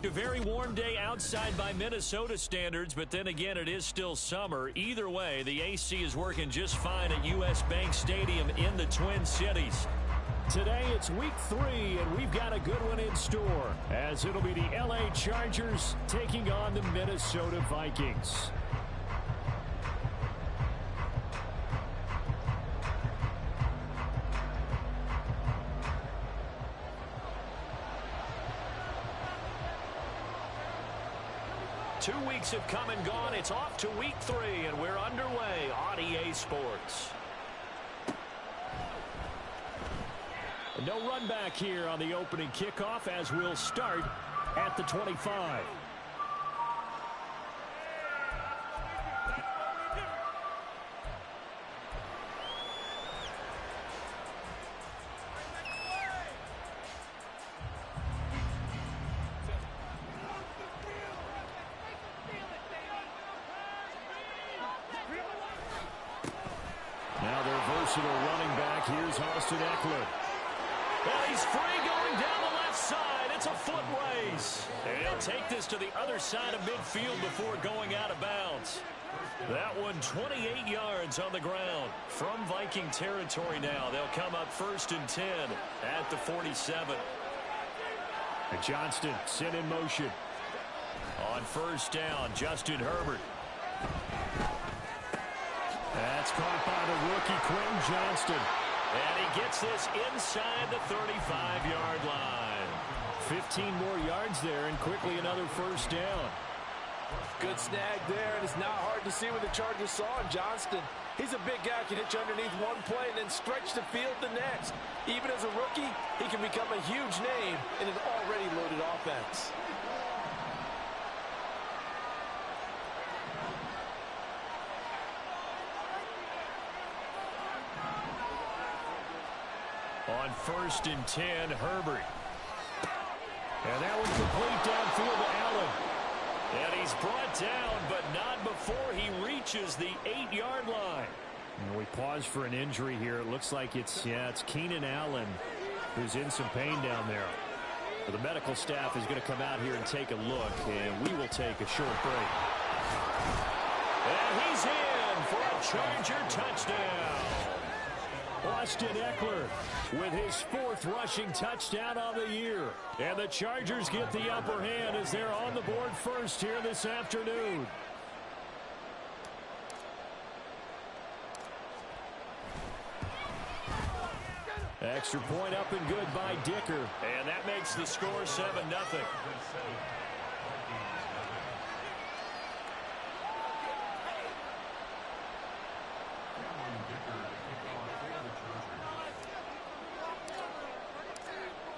A very warm day outside by Minnesota standards, but then again, it is still summer. Either way, the AC is working just fine at U.S. Bank Stadium in the Twin Cities. Today, it's week 3, and we've got a good one in store, as it'll be the L.A. Chargers taking on the Minnesota Vikings. Two weeks have come and gone. It's off to week 3, and we're underway on EA Sports. No run back here on the opening kickoff as we'll start at the 25. Now their versatile running back. Here's Austin Eckler. Well, he's free going down the left side. It's a foot race. And he'll take this to the other side of midfield before going out of bounds. That one 28 yards on the ground. From Viking territory now. They'll come up 1st and 10 at the 47. And Johnston sent in motion. On 1st down, Justin Herbert. That's caught by the rookie Quentin Johnston. And he gets this inside the 35-yard line. 15 more yards there, and quickly another 1st down. Good snag there, and it's not hard to see what the Chargers saw in Johnston. He's a big guy, can hit you underneath one play and then stretch the field the next. Even as a rookie, he can become a huge name in an already loaded offense. On 1st and 10, Herbert. And that one complete downfield to Allen. And he's brought down, but not before he reaches the 8-yard line. And we pause for an injury here. It looks like it's Keenan Allen who's in some pain down there. Well, the medical staff is going to come out here and take a look, and we will take a short break. And he's in for a Charger touchdown. Austin Eckler with his 4th rushing touchdown on the year. And the Chargers get the upper hand as they're on the board first here this afternoon. Extra point up and good by Dicker. And that makes the score 7-0.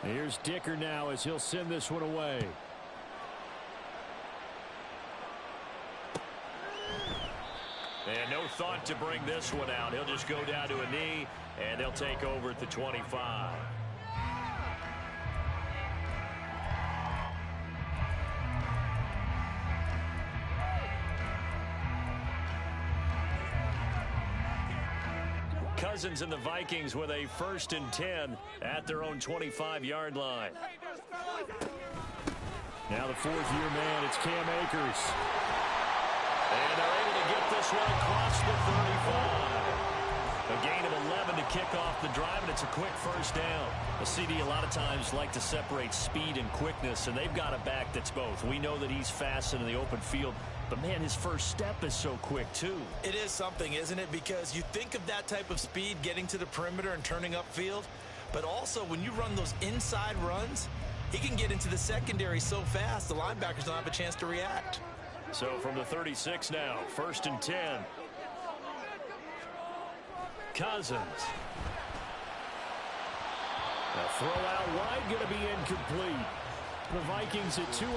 Here's Dicker now as he'll send this one away. And no thought to bring this one out. He'll just go down to a knee, and they'll take over at the 25. Cousins and the Vikings with a 1st and 10 at their own 25-yard line. Now the 4th-year man, it's Cam Akers. And they're able to get this one across the 35. A gain of 11 to kick off the drive, and it's a quick 1st down. The CD a lot of times like to separate speed and quickness, and they've got a back that's both. We know that he's fast in the open field, but, man, his first step is so quick, too. It is something, isn't it? Because you think of that type of speed getting to the perimeter and turning upfield, but also when you run those inside runs, he can get into the secondary so fast the linebackers don't have a chance to react. So from the 36 now, 1st and 10. Cousins. A throw out wide going to be incomplete. The Vikings at 2-0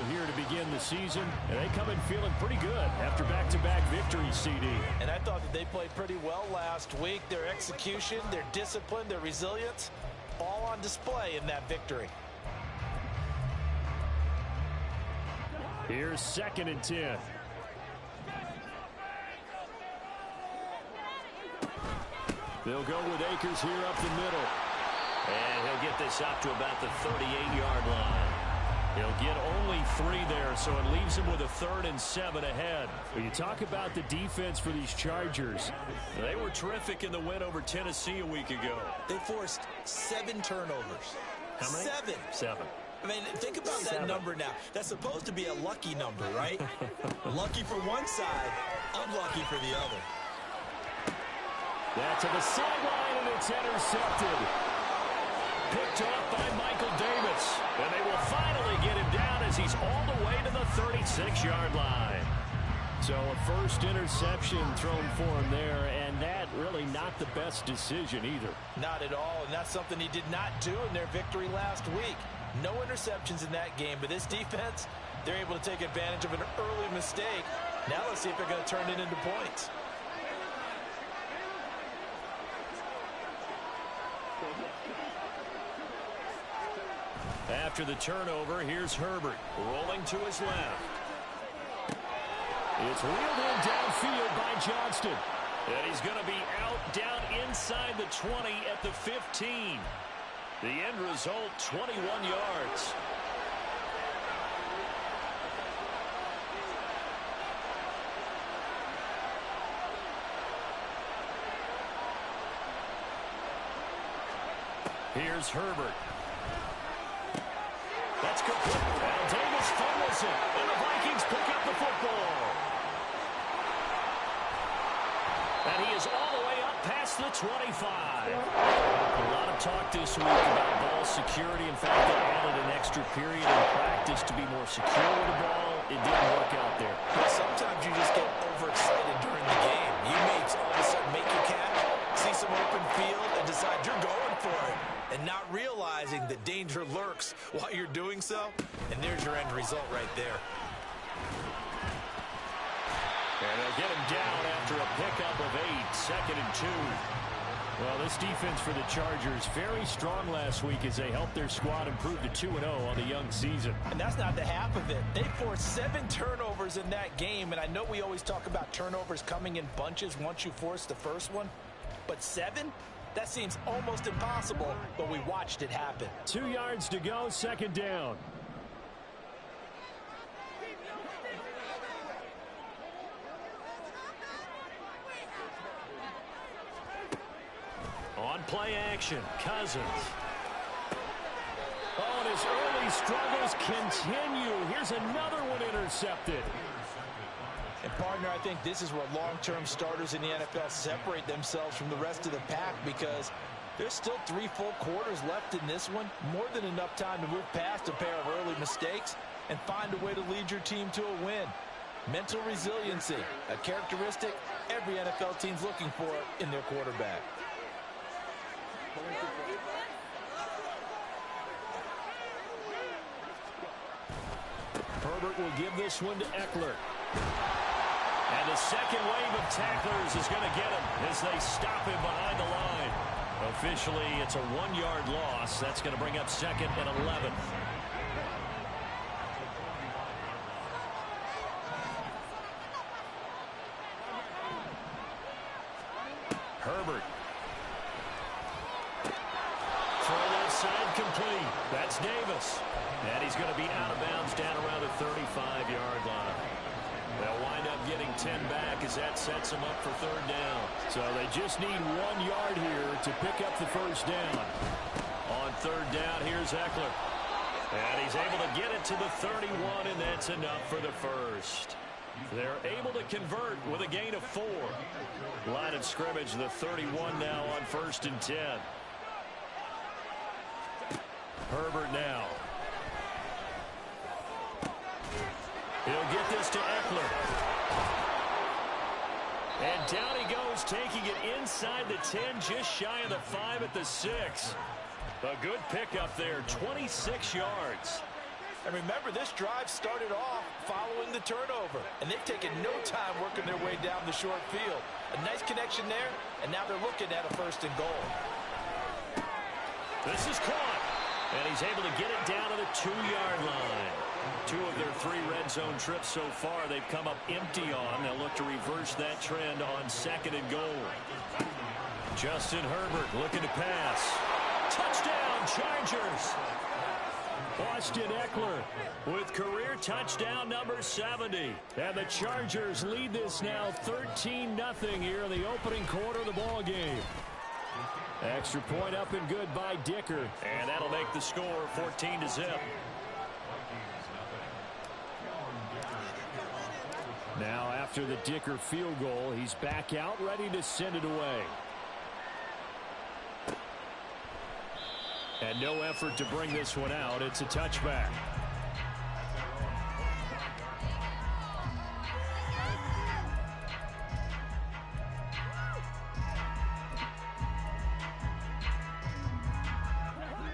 here to begin the season, and they come in feeling pretty good after back-to-back victories, CD. And I thought that they played pretty well last week. Their execution, their discipline, their resilience, all on display in that victory. Here's 2nd and 10. They'll go with Akers here up the middle. And he'll get this up to about the 38-yard line. He'll get only 3 there, so it leaves him with a 3rd and 7 ahead. When you talk about the defense for these Chargers, they were terrific in the win over Tennessee a week ago. They forced 7 turnovers. How many? 7. I mean, think about that number now. That's supposed to be a lucky number, right? Lucky for one side, unlucky for the other. That's to the sideline, and it's intercepted. Picked off by Michael Davis. And they will finally get him down as he's all the way to the 36-yard line. So a first interception thrown for him there, and that really not the best decision either. Not at all, and that's something he did not do in their victory last week. No interceptions in that game, but this defense, they're able to take advantage of an early mistake. Now let's see if they're going to turn it into points. After the turnover, here's Herbert rolling to his left. It's reeled in downfield by Johnston. And he's going to be out down inside the 20 at the 15. The end result, 21 yards. Here's Herbert. That's complete. And Davis fumbles it. And the Vikings pick up the football. And he is all the way up past the 25. A lot of talk this week about ball security. In fact, they added an extra period in practice to be more secure with the ball. It didn't work out there. But sometimes you just get overexcited during the game. You may all of a sudden make your catch, see some open field, and decide you're going for it. And not realizing that danger lurks while you're doing so. And there's your end result right there. And they'll get him down after a pickup of 8, 2nd and 2. Well, this defense for the Chargers, very strong last week as they helped their squad improve to 2-0 on the young season. And that's not the half of it. They forced 7 turnovers in that game, and I know we always talk about turnovers coming in bunches once you force the first one, but 7? That seems almost impossible, but we watched it happen. 2 yards to go, 2nd down. On play action, Cousins. Oh, and his early struggles continue. Here's another one intercepted. And, partner, I think this is where long-term starters in the NFL separate themselves from the rest of the pack because there's still 3 full quarters left in this one. More than enough time to move past a pair of early mistakes and find a way to lead your team to a win. Mental resiliency, a characteristic every NFL team's looking for in their quarterback. Herbert will give this one to Eckler. And the second wave of tacklers is going to get him as they stop him behind the line. Officially, it's a 1-yard loss. That's going to bring up 2nd and 11. Herbert. Throw left side complete. That's Davis. And he's going to be out of bounds down around the 35-yard line. They'll wind up getting 10 back as that sets them up for 3rd down. So they just need 1 yard here to pick up the first down. On 3rd down, here's Eckler. And he's able to get it to the 31, and that's enough for the first. They're able to convert with a gain of 4. Line of scrimmage, the 31 now on 1st and 10. Herbert now. He'll get this to Eckler. And down he goes, taking it inside the 10, just shy of the 5 at the 6. A good pickup there, 26 yards. And remember, this drive started off following the turnover. And they've taken no time working their way down the short field. A nice connection there, and now they're looking at a 1st and goal. This is caught. And he's able to get it down to the 2-yard line. 2 of their 3 red zone trips so far they've come up empty on. They'll look to reverse that trend on 2nd and goal. Justin Herbert looking to pass. Touchdown, Chargers. Austin Eckler with career touchdown number 70. And the Chargers lead this now 13-0 here in the opening quarter of the ball game. Extra point up and good by Dicker. And that'll make the score 14-0. Now after the Dicker field goal, he's back out ready to send it away. And no effort to bring this one out. It's a touchback.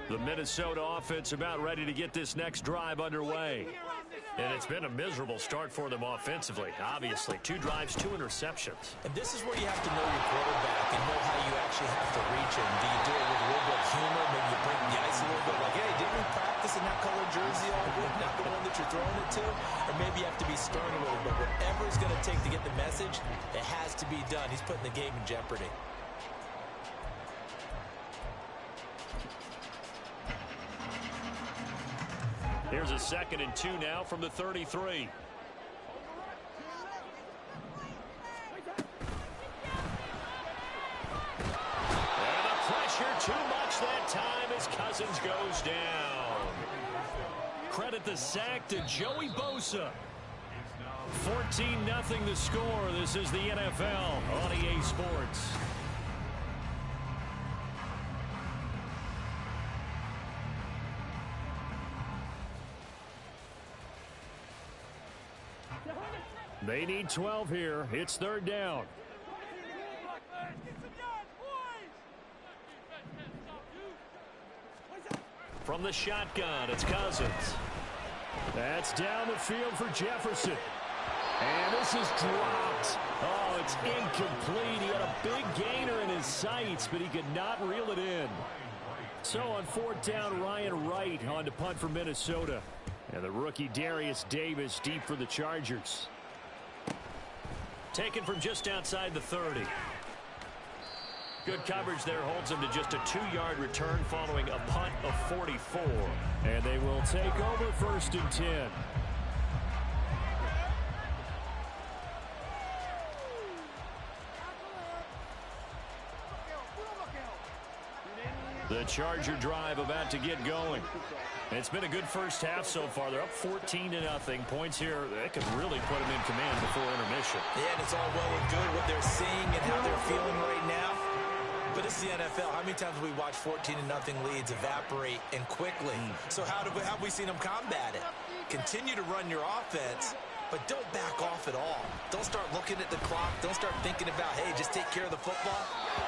The Minnesota offense about ready to get this next drive underway. And it's been a miserable start for them offensively. Obviously, 2 drives, 2 interceptions. And this is where you have to know your quarterback and know how you actually have to reach him. Do you do it with a little bit of humor? Maybe you break the ice a little bit like, hey, didn't we practice in that color jersey all week? Not the one that you're throwing it to? Or maybe you have to be stern a little bit. Whatever it's going to take to get the message, it has to be done. He's putting the game in jeopardy. Here's a 2nd and 2 now from the 33. And the pressure too much that time as Cousins goes down. Credit the sack to Joey Bosa. 14-0 the score. This is the NFL on EA Sports. They need 12 here. It's 3rd down. From the shotgun, it's Cousins. That's down the field for Jefferson. And this is dropped. Oh, it's incomplete. He had a big gainer in his sights, but he could not reel it in. So on 4th down, Ryan Wright on to punt for Minnesota. And the rookie Darius Davis deep for the Chargers. Taken from just outside the 30. Good coverage there holds him to just a 2-yard return following a punt of 44. And they will take over 1st and 10. The Charger drive about to get going. And it's been a good first half so far. They're up 14-0. Points here that could really put them in command before intermission. Yeah, and it's all well and good what they're seeing and how they're feeling right now. But it's the NFL. How many times have we watched 14-0 leads evaporate and quickly? So how have we seen them combat it? Continue to run your offense, but don't back off at all. Don't start looking at the clock. Don't start thinking about, hey, just take care of the football.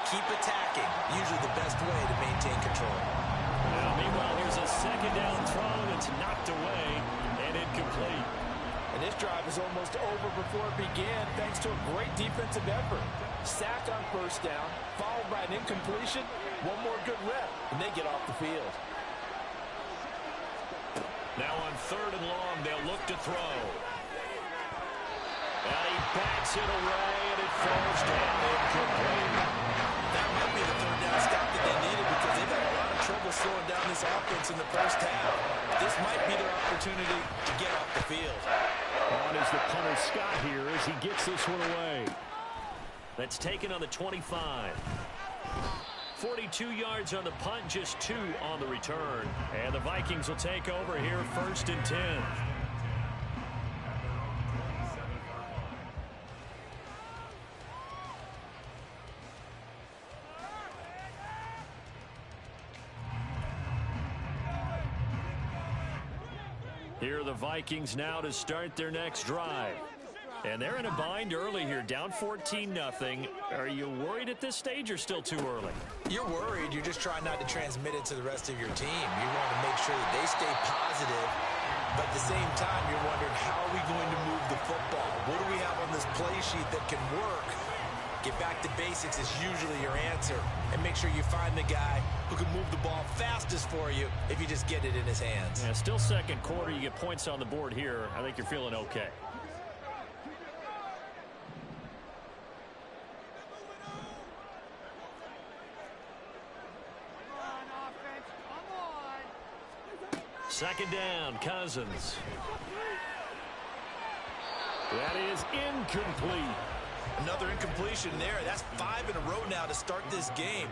Keep attacking. Usually the best way to maintain control. Now, meanwhile, here's a 2nd down throw that's knocked away and incomplete. And this drive is almost over before it began thanks to a great defensive effort. Sack on 1st down, followed by an incompletion. One more good rep, and they get off the field. Now on 3rd and long, they'll look to throw. And he backs it away, and it falls down incomplete. That might be the 3rd down stop that they needed because they've had a lot of trouble slowing down this offense in the first half. This might be their opportunity to get off the field. On is the punter Scott here as he gets this one away. That's taken on the 25. 42 yards on the punt, just 2 on the return. And the Vikings will take over here 1st and 10. Here are the Vikings now to start their next drive. And they're in a bind early here, down 14-0. Are you worried at this stage or still too early? You're worried. You're just trying not to transmit it to the rest of your team. You want to make sure that they stay positive, but at the same time, you're wondering, how are we going to move the football? What do we have on this play sheet that can work? Get back to basics is usually your answer, and make sure you find the guy who can move the ball fastest for you if you just get it in his hands. Yeah, still 2nd quarter. You get points on the board here. I think you're feeling okay. Second down, Cousins. That is incomplete. Another incompletion there. That's 5 in a row now to start this game.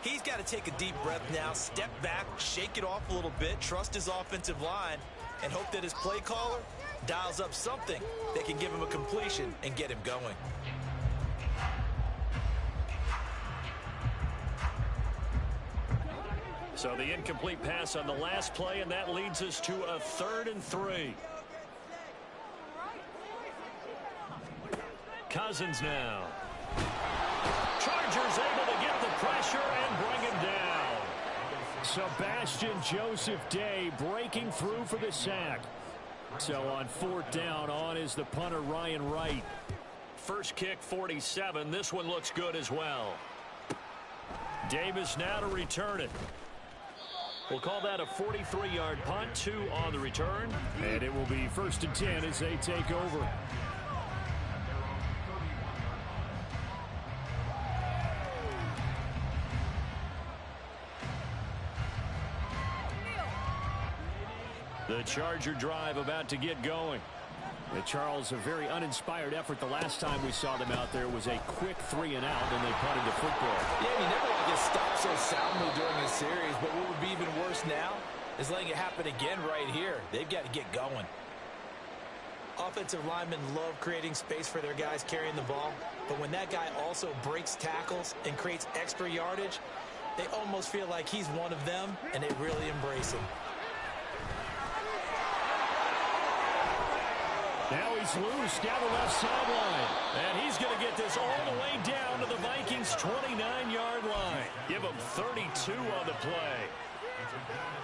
He's got to take a deep breath now, step back, shake it off a little bit, trust his offensive line, and hope that his play caller dials up something that can give him a completion and get him going. So the incomplete pass on the last play, and that leads us to a 3rd and 3. Cousins now. Chargers able to get the pressure and bring him down. Sebastian Joseph Day breaking through for the sack. So on 4th down, on is the punter Ryan Wright. First kick 47. This one looks good as well. Davis now to return it. We'll call that a 43-yard punt, 2 on the return. And it will be 1st and 10 as they take over. The Charger drive about to get going. Charles, a very uninspired effort. The last time we saw them out there was a quick 3 and out, and they punted the football. Yeah, you never want to get stopped so soundly during a series, but what would be even worse now is letting it happen again right here. They've got to get going. Offensive linemen love creating space for their guys carrying the ball, but when that guy also breaks tackles and creates extra yardage, they almost feel like he's one of them, and they really embrace him. Now he's loose down the left sideline. And he's going to get this all the way down to the Vikings' 29-yard line. Give him 32 on the play.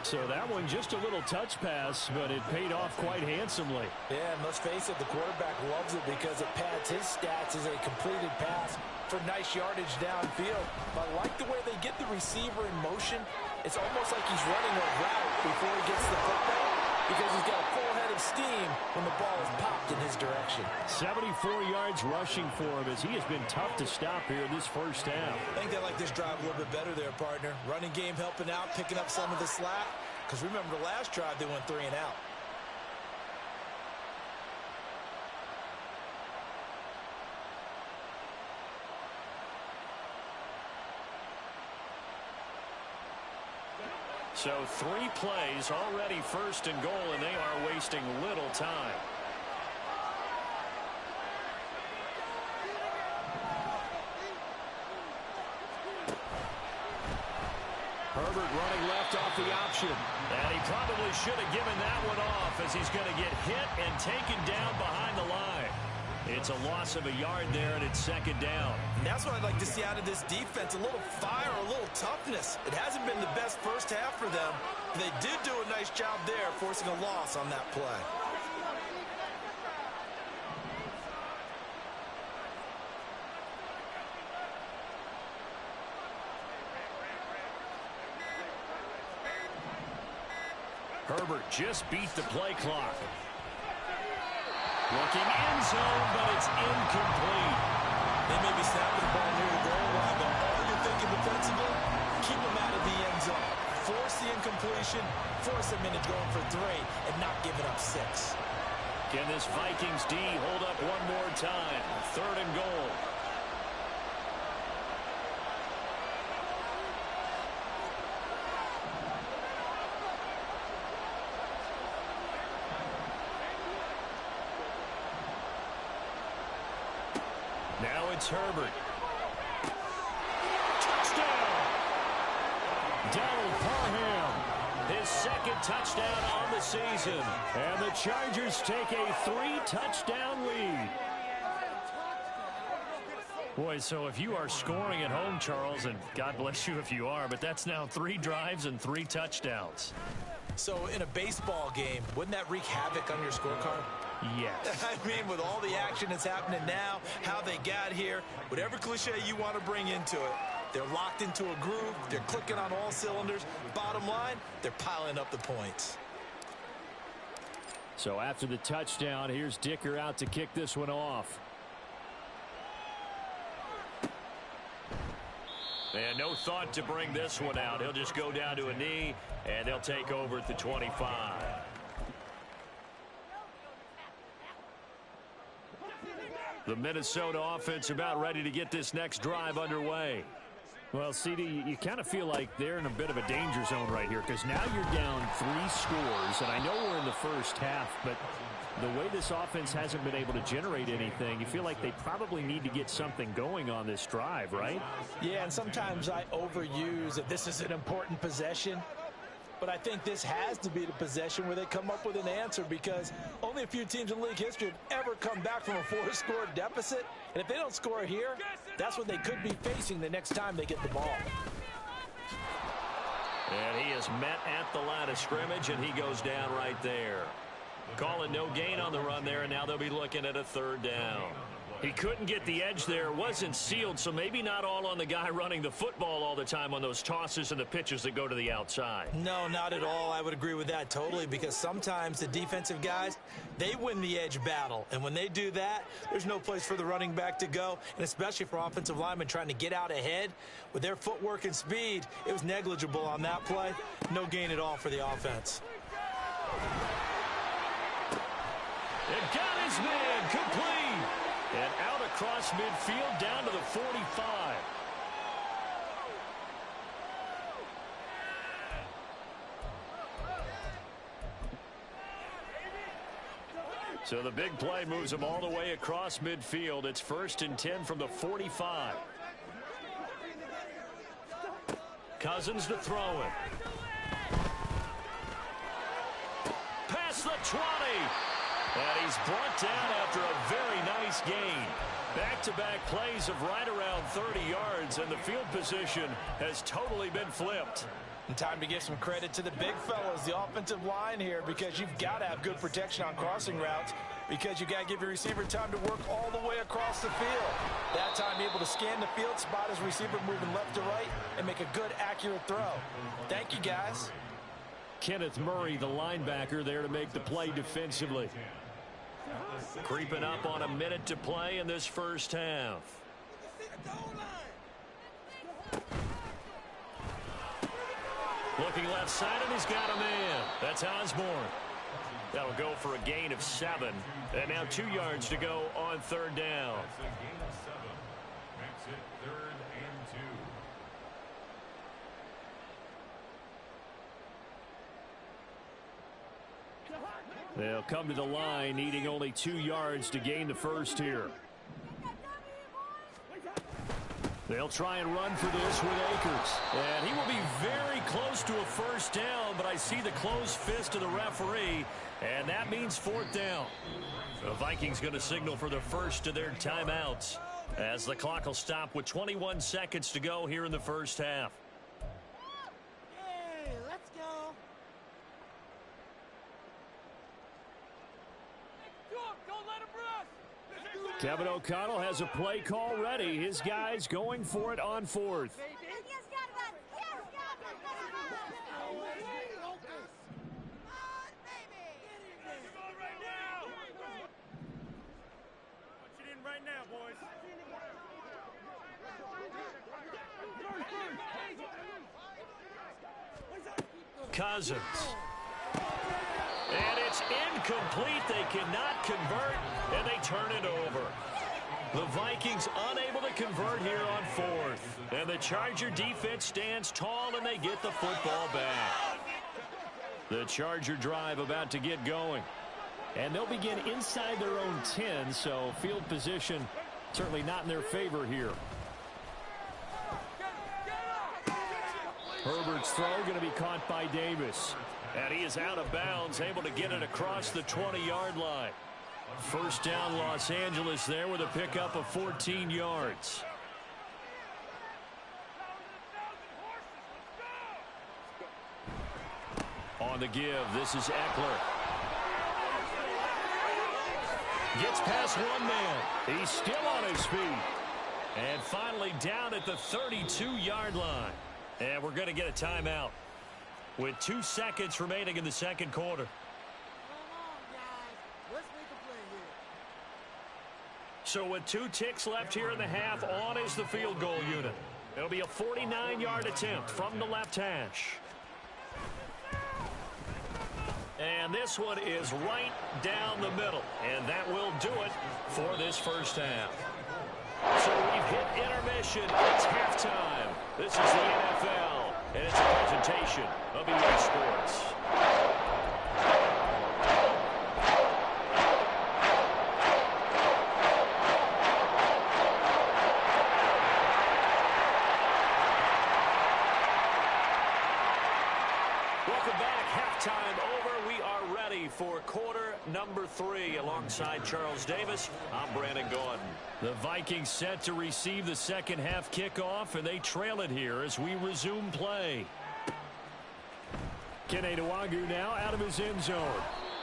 So that one just a little touch pass, but it paid off quite handsomely. Yeah, and let's face it, the quarterback loves it because it pads his stats as a completed pass for nice yardage downfield. But I like the way they get the receiver in motion. It's almost like he's running a route before he gets the football, because he's got a full head of steam when the ball is popped in his direction. 74 yards rushing for him as he has been tough to stop here this first half. I think they like this drive a little bit better there, partner. Running game helping out, picking up some of the slack. Because remember the last drive, they went 3 and out. So 3 plays, already 1st and goal, and they are wasting little time. Herbert running left off the option. And he probably should have given that one off, as he's going to get hit and taken down behind the line. It's a loss of a yard there, and it's 2nd down. And that's what I'd like to see out of this defense, a little fire, a little toughness. It hasn't been the best first half for them, but they did do a nice job there, forcing a loss on that play. Herbert just beat the play clock. Looking end zone, but it's incomplete. They may be snapping the ball near the goal line, but all you're thinking defensively, keep them out of the end zone. Force the incompletion, force them into going for 3, and not giving up 6. Can this Vikings D hold up one more time? 3rd and goal. Now it's Herbert. Touchdown! Donald Parham. His 2nd touchdown on the season. And the Chargers take a 3-touchdown lead. Boy, so if you are scoring at home, Charles, and God bless you if you are, but that's now 3 drives and 3 touchdowns. So in a baseball game, wouldn't that wreak havoc on your scorecard? Yes. I mean, with all the action that's happening now, how they got here, whatever cliche you want to bring into it, they're locked into a groove, they're clicking on all cylinders. Bottom line, they're piling up the points. So after the touchdown, here's Dicker out to kick this one off. And no thought to bring this one out. He'll just go down to a knee, and they'll take over at the 25. The Minnesota offense about ready to get this next drive underway. Well, CD, you kind of feel like they're in a bit of a danger zone right here because now you're down 3 scores, and I know we're in the first half, but the way this offense hasn't been able to generate anything, you feel like they probably need to get something going on this drive, right? Yeah, and sometimes I overuse that this is an important possession. But I think this has to be the possession where they come up with an answer because only a few teams in league history have ever come back from a 4-score deficit. And if they don't score here, that's what they could be facing the next time they get the ball. And he is met at the line of scrimmage, and he goes down right there. Calling no gain on the run there, and now they'll be looking at a 3rd down. He couldn't get the edge there. Wasn't sealed, so maybe not all on the guy running the football all the time on those tosses and the pitches that go to the outside. No, not at all. I would agree with that totally because sometimes the defensive guys, they win the edge battle. And when they do that, there's no place for the running back to go, and especially for offensive linemen trying to get out ahead. With their footwork and speed, it was negligible on that play. No gain at all for the offense. It got his man complete. And out across midfield down to the 45. So the big play moves him all the way across midfield. It's 1st and 10 from the 45. Cousins to throw it. Past the 20. And he's brought down after a very nice gain. Back-to-back plays of right around 30 yards, and the field position has totally been flipped. And time to give some credit to the big fellas, the offensive line here, because you've got to have good protection on crossing routes because you got to give your receiver time to work all the way across the field. That time, be able to scan the field, spot his receiver moving left to right, and make a good, accurate throw. Thank you, guys. Kenneth Murray, the linebacker, there to make the play defensively. Creeping up on a minute to play in this first half. Looking left side, and he's got a man. That's Osborne. That'll go for a gain of 7. And now 2 yards to go on 3rd down. They'll come to the line, needing only 2 yards to gain the first here. They'll try and run for this with Akers. And he will be very close to a first down, but I see the closed fist of the referee, and that means 4th down. The Vikings going to signal for the first of their timeouts as the clock will stop with 21 seconds to go here in the first half. Hey, let's go. Kevin O'Connell has a play call ready. His guys going for it on 4th. Cousins. And it's incomplete. They cannot convert, and they turn it over. The Vikings unable to convert here on 4th. And the Charger defense stands tall, and they get the football back. The Charger drive about to get going. And they'll begin inside their own 10, so field position certainly not in their favor here. Herbert's throw going to be caught by Davis. And he is out of bounds, able to get it across the 20-yard line. First down, Los Angeles there with a pickup of 14 yards. On the give, this is Eckler. Gets past one man. He's still on his feet. And finally down at the 32-yard line. And we're going to get a timeout with 2 seconds remaining in the second quarter. So with 2 ticks left here in the half, on is the field goal unit. It'll be a 49-yard attempt from the left hash. And this one is right down the middle. And that will do it for this first half. So we've hit intermission. It's halftime. This is the NFL, and it's a presentation of EA Sports. Welcome back. Halftime over. We are ready for quarter number 3. Alongside Charles Davis, I'm Brandon Gordon. The Vikings set to receive the second half kickoff, and they trail it here as we resume play. Kene Nwagu now out of his end zone.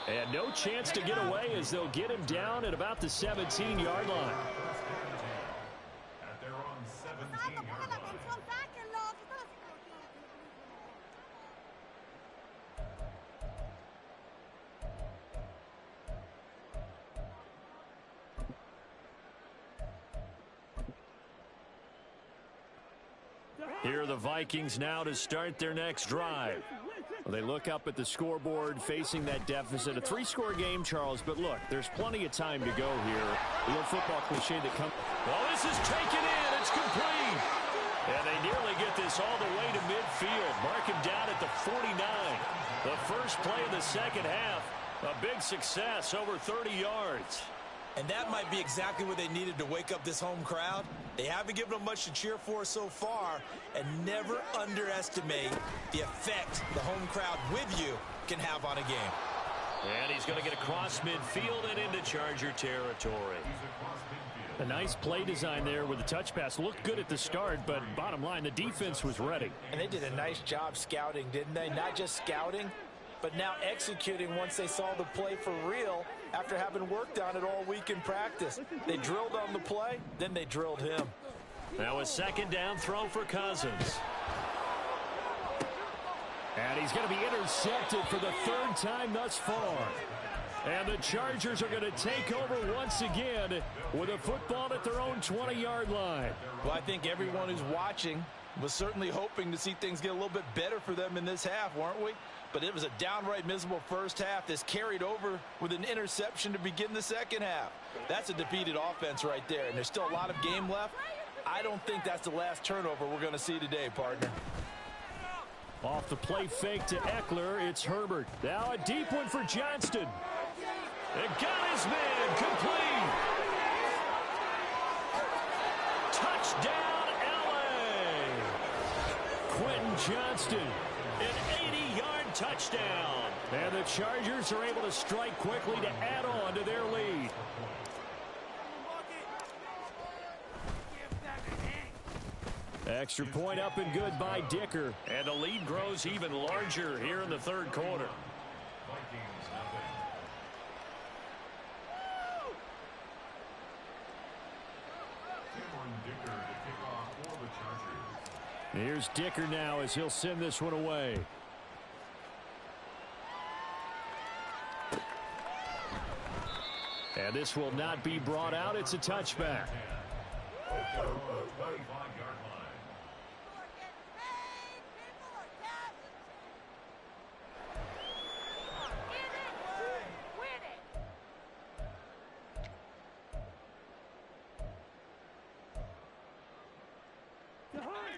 And no chance to get away as they'll get him down at about the 17-yard line. At their own 17-yard line. Here are the Vikings now to start their next drive. Well, they look up at the scoreboard facing that deficit. A 3-score game, Charles, but look, there's plenty of time to go here. The old football cliche that comes. Well, this is taken in. It's complete. And they nearly get this all the way to midfield. Mark him down at the 49. The first play of the second half. A big success, over 30 yards. And that might be exactly what they needed to wake up this home crowd. They haven't given them much to cheer for so far, and never underestimate the effect the home crowd with you can have on a game. And he's going to get across midfield and into Charger territory. A nice play design there with the touch pass. Looked good at the start, but bottom line, the defense was ready. And they did a nice job scouting, didn't they? Not just scouting, but now executing once they saw the play for real after having worked on it all week in practice. They drilled on the play, then they drilled him. Now a second down throw for Cousins. And he's going to be intercepted for the 3rd time thus far. And the Chargers are going to take over once again with a football at their own 20-yard line. Well, I think everyone who's watching was certainly hoping to see things get a little bit better for them in this half, weren't we? But it was a downright miserable first half. This carried over with an interception to begin the second half. That's a defeated offense right there, and there's still a lot of game left. I don't think that's the last turnover we're going to see today, partner. Off the play fake to Eckler, it's Herbert. Now a deep one for Johnston. It got his man complete. Touchdown, L.A. Quentin Johnston. An 80-yard touchdown. And the Chargers are able to strike quickly to add on to their lead. Extra point up and good by Dicker. And the lead grows even larger here in the third quarter. Vikings nothing. Dicker to kick off for the Chargers. Here's Dicker now as he'll send this one away. And this will not be brought out. It's a touchback.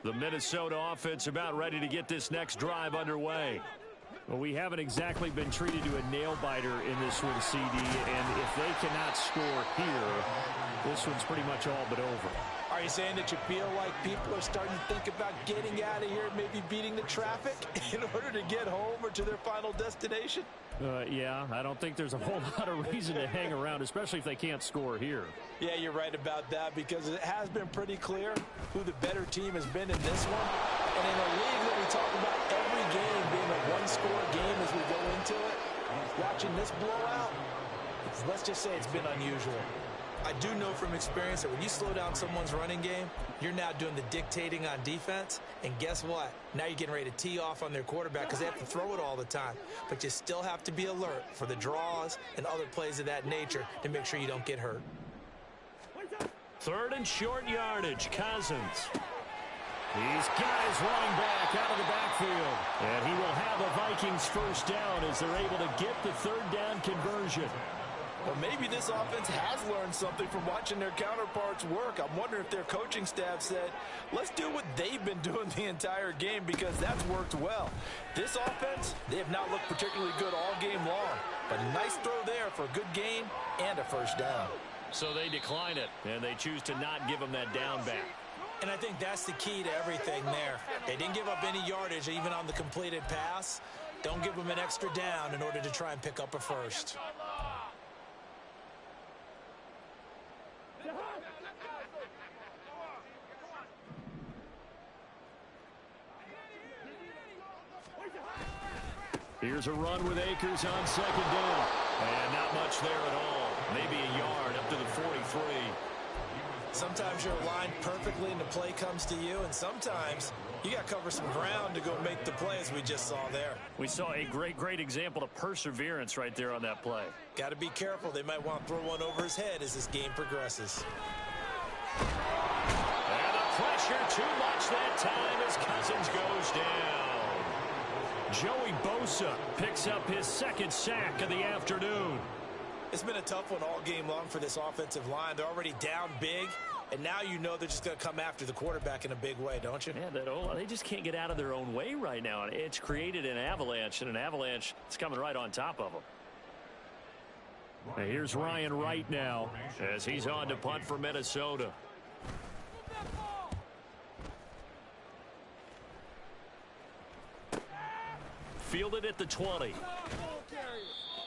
The Minnesota offense about ready to get this next drive underway. Well, we haven't exactly been treated to a nail-biter in this one, CD, and if they cannot score here, this one's pretty much all but over. Are you saying that you feel like people are starting to think about getting out of here, maybe beating the traffic in order to get home or to their final destination? Yeah, I don't think there's a whole lot of reason to hang around, especially if they can't score here. Yeah, you're right about that, because it has been pretty clear who the better team has been in this one. And in a league that we talk about every game being a one-score game as we go into it, watching this blowout, let's just say it's been unusual. I do know from experience that when you slow down someone's running game, you're now doing the dictating on defense. And guess what? Now you're getting ready to tee off on their quarterback because they have to throw it all the time. But you still have to be alert for the draws and other plays of that nature to make sure you don't get hurt. Third and short yardage. Cousins. He's got his running back out of the backfield. And he will have a Vikings first down as they're able to get the third down conversion. Well, maybe this offense has learned something from watching their counterparts work. I'm wondering if their coaching staff said, let's do what they've been doing the entire game, because that's worked well. This offense, they have not looked particularly good all game long. But a nice throw there for a good gain and a first down. So they decline it, and they choose to not give him that down back. And I think that's the key to everything there. They didn't give up any yardage even on the completed pass. Don't give them an extra down in order to try and pick up a first. Here's a run with Akers on second down. And not much there at all. Maybe a yard up to the 43. Sometimes you're aligned perfectly and the play comes to you, and sometimes you got to cover some ground to go make the play, as we just saw there. We saw a great example of perseverance right there on that play. Got to be careful. They might want to throw one over his head as this game progresses. And the pressure too much that time as Cousins goes down. Joey Bosa picks up his second sack of the afternoon. It's been a tough one all game long for this offensive line. They're already down big, and now you know they're just going to come after the quarterback in a big way, don't you? Yeah, they just can't get out of their own way right now. It's created an avalanche, and an avalanche is coming right on top of them. Here's Ryan Wright now as he's on to punt for Minnesota. Fielded at the 20.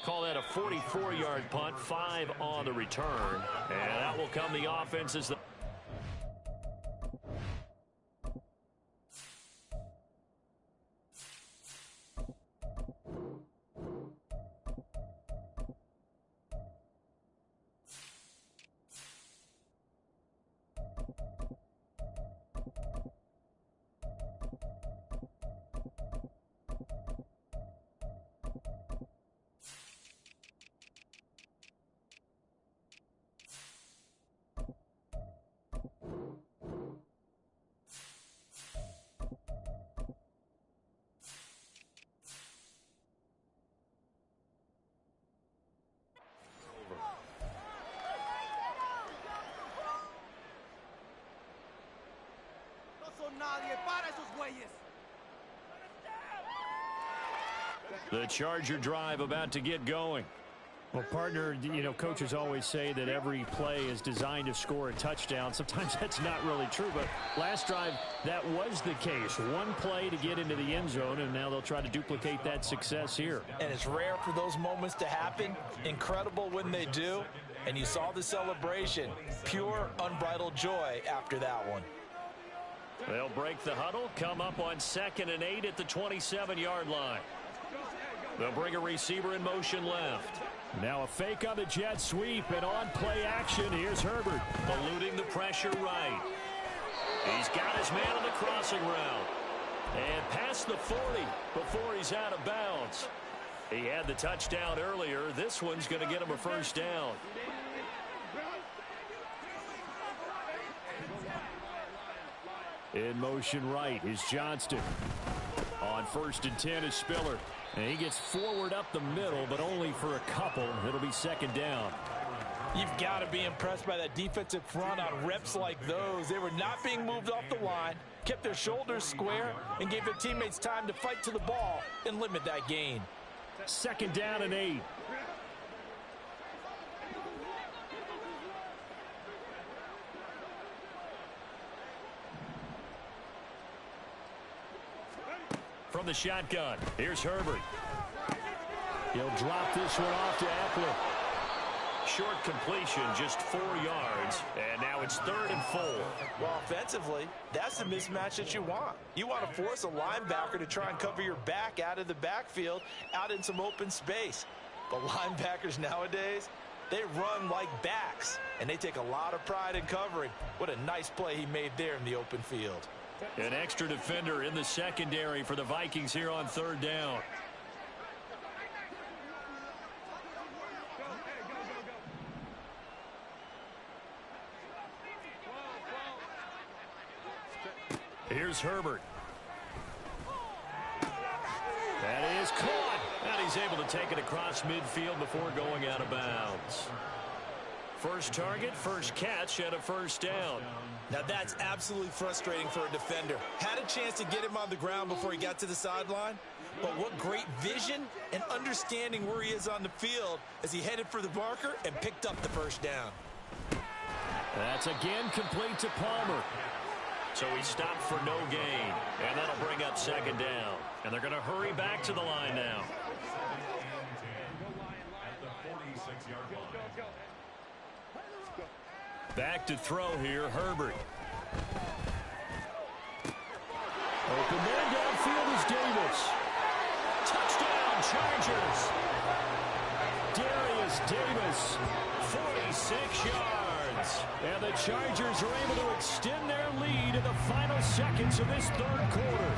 Call that a 44-yard punt, 5 on the return. And that will come the offense as the... The Charger drive about to get going. Well, partner, coaches always say that every play is designed to score a touchdown. Sometimes that's not really true, but last drive, that was the case. One play to get into the end zone, and now they'll try to duplicate that success here. And it's rare for those moments to happen. Incredible when they do. And you saw the celebration. Pure, unbridled joy after that one. They'll break the huddle, come up on 2nd and 8 at the 27-yard line. They'll bring a receiver in motion left. Now a fake on the jet sweep, and on play action, here's Herbert. Eluding the pressure right. He's got his man on the crossing route. And past the 40 before he's out of bounds. He had the touchdown earlier. This one's going to get him a first down. In motion right is Johnston. On 1st and 10 is Spiller. And he gets forward up the middle, but only for a couple. It'll be 2nd down. You've got to be impressed by that defensive front on reps like those. They were not being moved off the line, kept their shoulders square, and gave their teammates time to fight to the ball and limit that gain. 2nd down and 8. From the shotgun, here's Herbert. He'll drop this one off to Eckler. Short completion, just 4 yards, and now it's 3rd and 4. Well, offensively, that's the mismatch that you want. You want to force a linebacker to try and cover your back out of the backfield, out in some open space. But linebackers nowadays, they run like backs, and they take a lot of pride in covering. What a nice play he made there in the open field. An extra defender in the secondary for the Vikings here on 3rd down. Here's Herbert. That is caught. And he's able to take it across midfield before going out of bounds. First target, first catch, and a first down. Now that's absolutely frustrating for a defender. Had a chance to get him on the ground before he got to the sideline, but what great vision and understanding where he is on the field as he headed for the marker and picked up the first down. That's again complete to Palmer. So he stopped for no gain, and that'll bring up second down. And they're going to hurry back to the line now. Back to throw here, Herbert. Open man downfield is Davis. Touchdown, Chargers. Darius Davis, 46 yards. And the Chargers are able to extend their lead in the final seconds of this third quarter.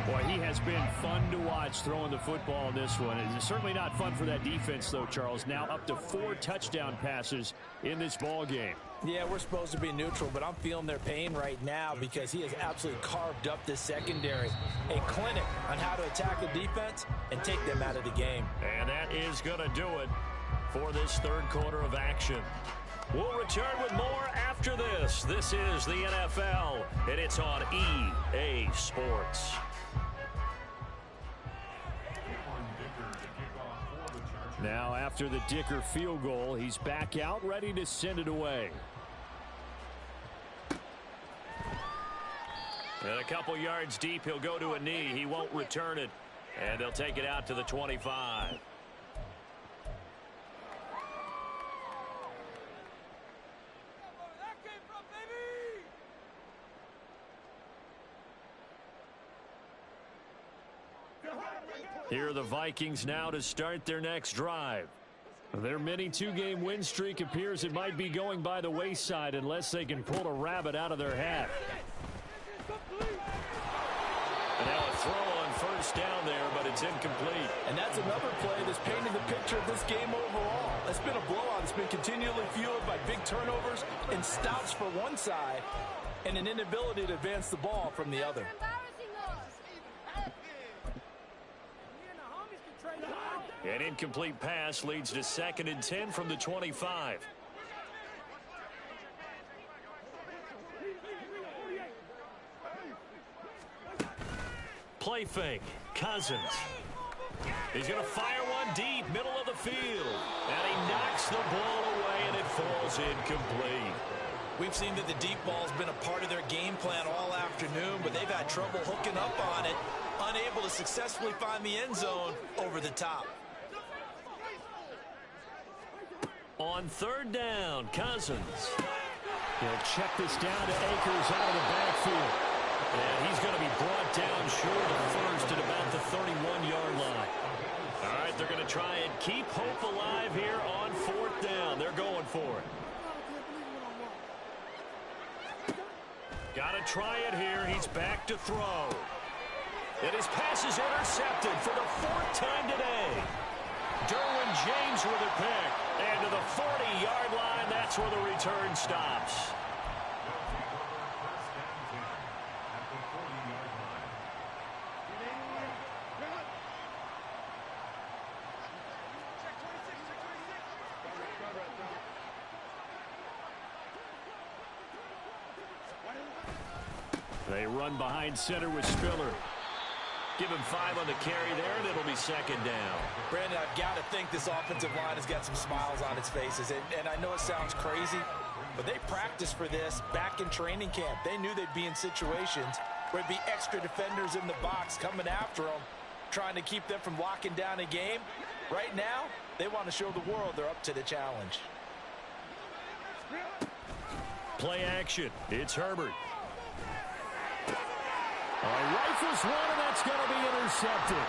Boy, he has been fun to watch throwing the football in this one. It's certainly not fun for that defense, though, Charles. Now up to 4 touchdown passes in this ball game. Yeah, we're supposed to be neutral, but I'm feeling their pain right now because he has absolutely carved up this secondary. A clinic on how to attack a defense and take them out of the game. And that is going to do it for this third quarter of action. We'll return with more after this. This is the NFL, and it's on EA Sports. Now, after the Dicker field goal, he's back out, ready to send it away. And a couple yards deep, he'll go to a knee. He won't return it, and they'll take it out to the 25. Here are the Vikings now to start their next drive. Their mini 2-game win streak appears it might be going by the wayside unless they can pull a rabbit out of their hat. And now a throw on first down there, but it's incomplete. And that's another play that's painting the picture of this game overall. It's been a blowout. It's been continually fueled by big turnovers and stops for one side and an inability to advance the ball from the other. An incomplete pass leads to 2nd and 10 from the 25. Play fake. Cousins. He's going to fire one deep, middle of the field. And he knocks the ball away, and it falls incomplete. We've seen that the deep ball's been a part of their game plan all afternoon, but they've had trouble hooking up on it, unable to successfully find the end zone over the top. On third down, Cousins. He'll check this down to Akers out of the backfield. And he's going to be brought down short of first at about the 31-yard line. All right, they're going to try and keep hope alive here on 4th down. They're going for it. Got to try it here. He's back to throw. And his pass is intercepted for the 4th time today. Derwin James with a pick. And to the 40-yard line, that's where the return stops. They run behind center with Spiller. Give him 5 on the carry there, and it'll be 2nd down. Brandon, I've got to think this offensive line has got some smiles on its faces. And I know it sounds crazy, but they practiced for this back in training camp. They knew they'd be in situations where there'd be extra defenders in the box coming after them, trying to keep them from locking down a game. Right now, they want to show the world they're up to the challenge. Play action. It's Herbert. Rifles one, and that's going to be intercepted.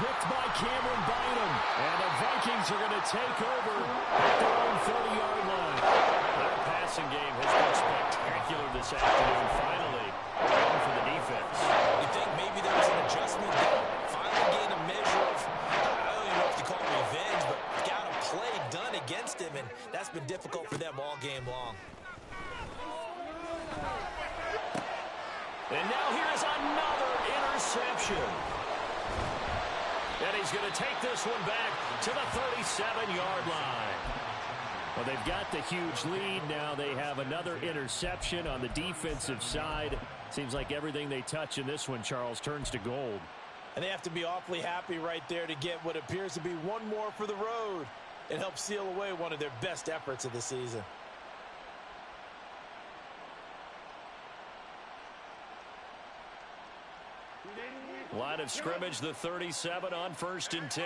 Picked by Cameron Bynum. And the Vikings are going to take over at their own 30-yard line. Their passing game has been spectacular this afternoon. Finally, one for the defense. You think maybe there was an adjustment there? Finally gained a measure of, I don't even know if you call it revenge, but got a play done against him, and that's been difficult for them all game long. And now here's another interception. And he's going to take this one back to the 37-yard line. Well, they've got the huge lead. Now they have another interception on the defensive side. Seems like everything they touch in this one, Charles, turns to gold. And they have to be awfully happy right there to get what appears to be one more for the road. It helps seal away one of their best efforts of the season. Line of scrimmage, the 37 on 1st and 10.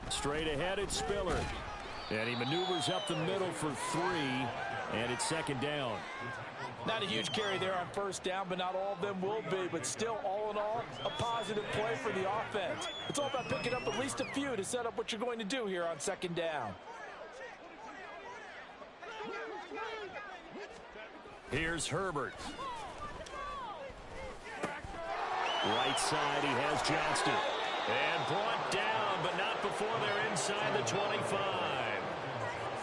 Straight ahead, it's Spiller. And he maneuvers up the middle for 3, and it's 2nd down. Not a huge carry there on 1st down, but not all of them will be. But still, all in all, a positive play for the offense. It's all about picking up at least a few to set up what you're going to do here on 2nd down. Here's Herbert. Right side, he has Johnston. And brought down, but not before they're inside the 25.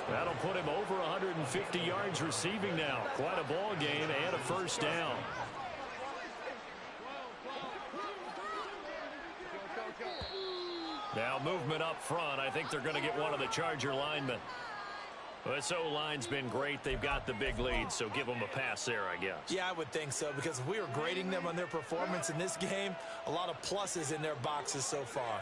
That'll put him over 150 yards receiving now. Quite a ball game and a 1st down. Now movement up front. I think they're going to get one of the Charger linemen. Well, this O-line's been great. They've got the big lead, so give them a pass there, I guess. Yeah, I would think so, because if we were grading them on their performance in this game, a lot of pluses in their boxes so far.